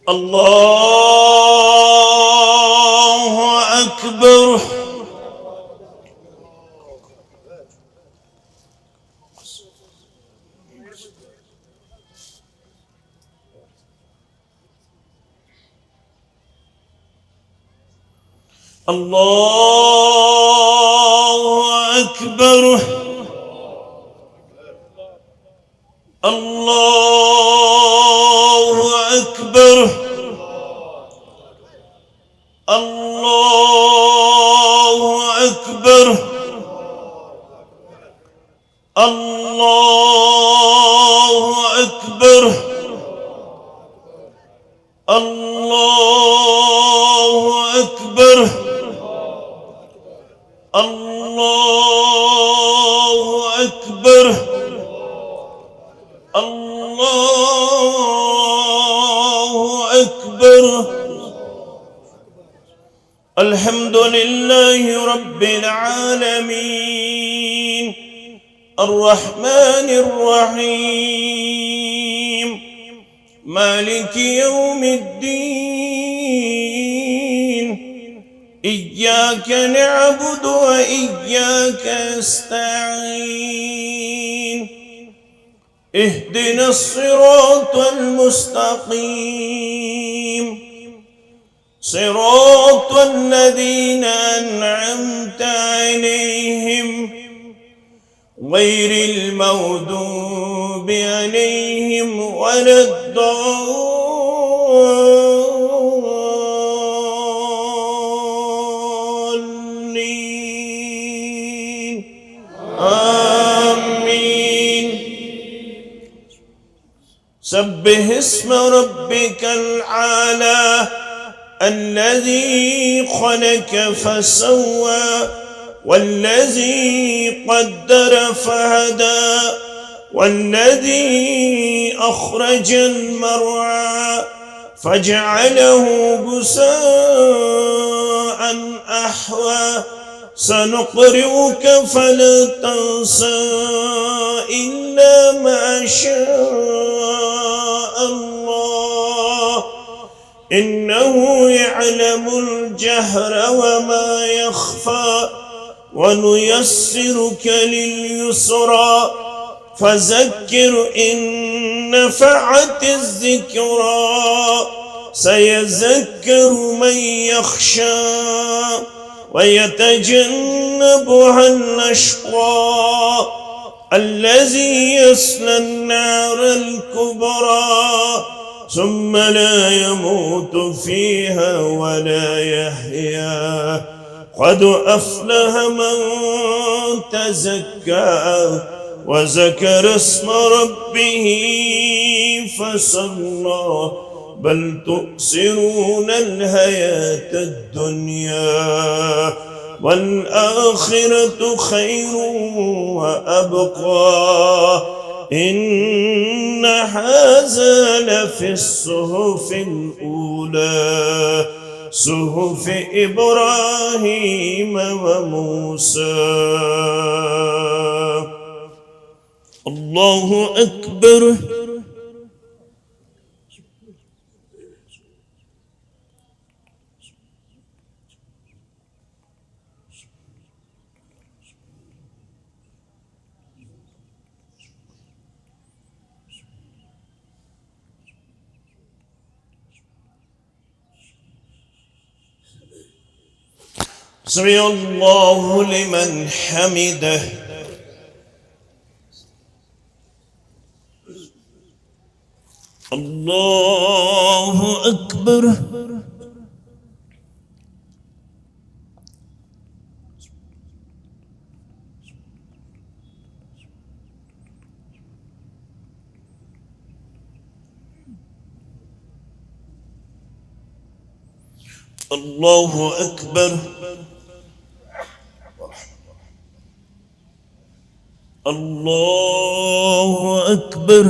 الله أكبر. الله أكبر. الله أكبر. الله أكبر. الله أكبر. الله أكبر. الله أكبر. الله أكبر. الحمد لله رب العالمين الرحمن الرحيم مالك يوم الدين إياك نعبد وإياك نستعين اهدنا الصراط المستقيم صراط الذين أنعمت عليهم غير المغضوب عليهم ولا الضالين آمين. سبح اسم ربك الأعلى الذي خلق فسوى والذي قدر فهدى والذي أخرج المرعى فجعله غثاء أحوى سنقرئك فلا تنسى إلا ما شاء الله إنه يعلم الجهر وما يخفى ونيسرك لليسرى فذكر إن نفعت الذكرى سيذكر من يخشى ويتجنبها الأشقى الذي يصلى النار الكبرى ثم لا يموت فيها ولا يحيا قد أفلح من تزكى وذكر اسم ربه فصلى بل تؤثرون الحياة الدنيا والآخرة خير وأبقى إن هذا لفي الصحف الأولى صحف إبراهيم وموسى. الله أكبر. سمع الله لمن حمده. الله أكبر. الله أكبر. الله أكبر.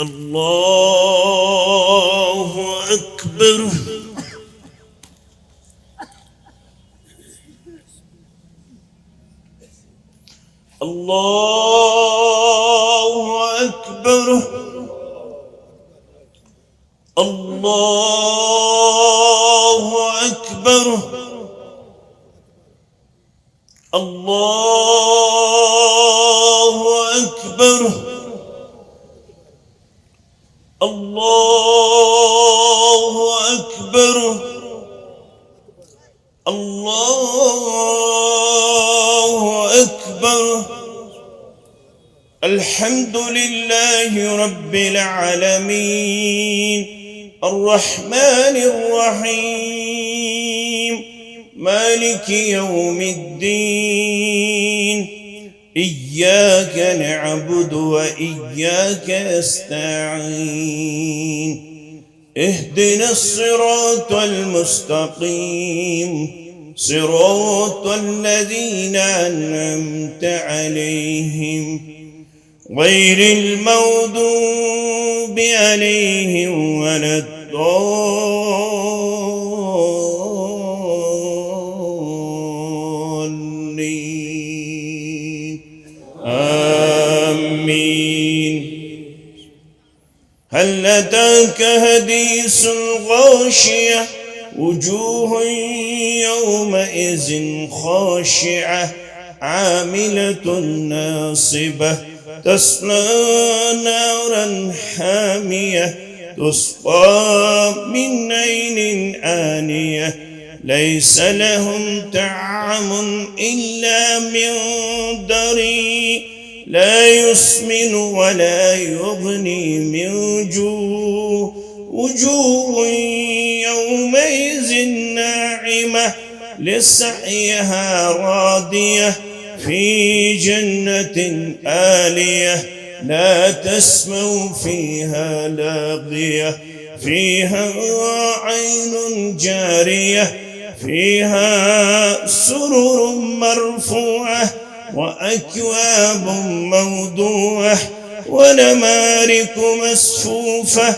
الله أكبر. الله أكبر. الله أكبر. الله أكبر. الله أكبر. الله أكبر. الحمد لله رب العالمين الرحمن الرحيم مالك يوم الدين إياك نعبد وإياك نستعين اهدنا الصراط المستقيم صراط الذين أنعمت عليهم غير المغضوب عليهم ولا الضالين آمين. هل أتاك حديث الغاشية وجوه يومئذ خاشعة عاملة ناصبة تصلى نارا حامية تسقى من عين آنية ليس لهم طعام إلا من ضريع لا يسمن ولا يغني من جوع وجوه يومئذ ناعمة لسعيها راضية في جنة آلية لا تسمع فيها لاغية فيها عين جارية فيها سرر مرفوعة وأكواب موضوعة ونمارق مسفوفة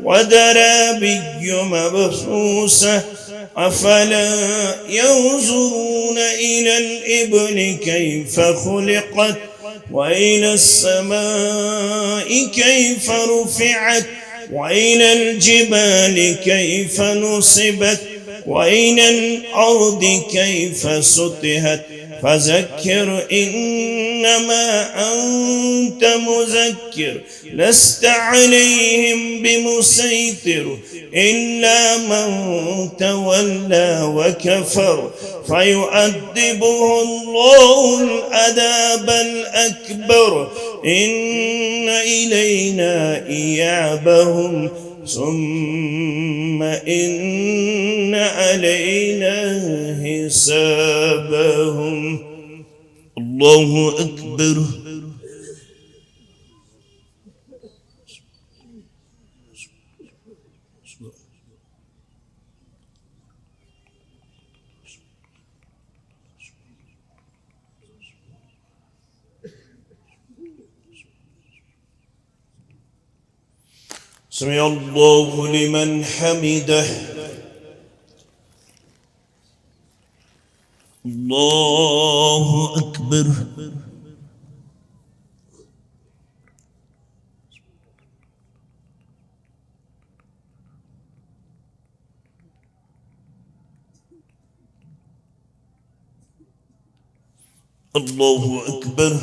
ودرابي مبثوثة أفلا ينظرون إلى الإبل كيف خلقت وإلى السماء كيف رفعت وإلى الجبال كيف نصبت وإلى الأرض كيف سطحت فذكر إنما أنت مذكر لست عليهم بمسيطر إلا من تولى وكفر فيؤدبه الله العذاب الأكبر إن إلينا إيابهم ثم إن علينا حسابهم. الله أكبر. سمع الله لمن حمده. الله أكبر. الله أكبر.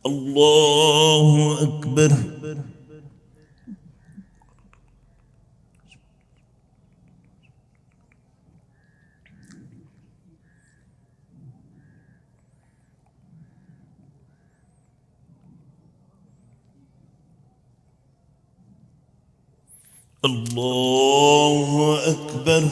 الله أكبر. الله أكبر.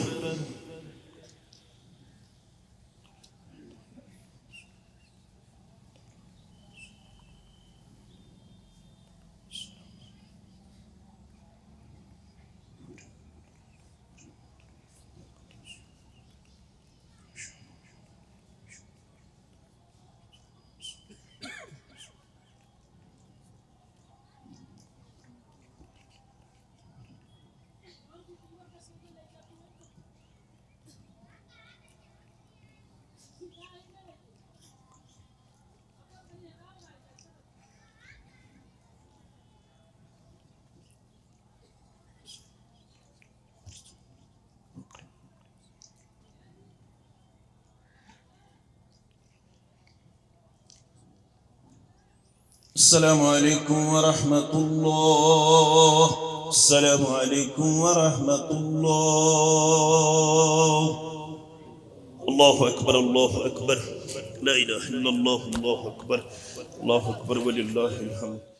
السلام عليكم ورحمة الله. السلام عليكم ورحمة الله. الله أكبر الله أكبر. لا إله إلا الله. الله أكبر الله أكبر ولله الحمد.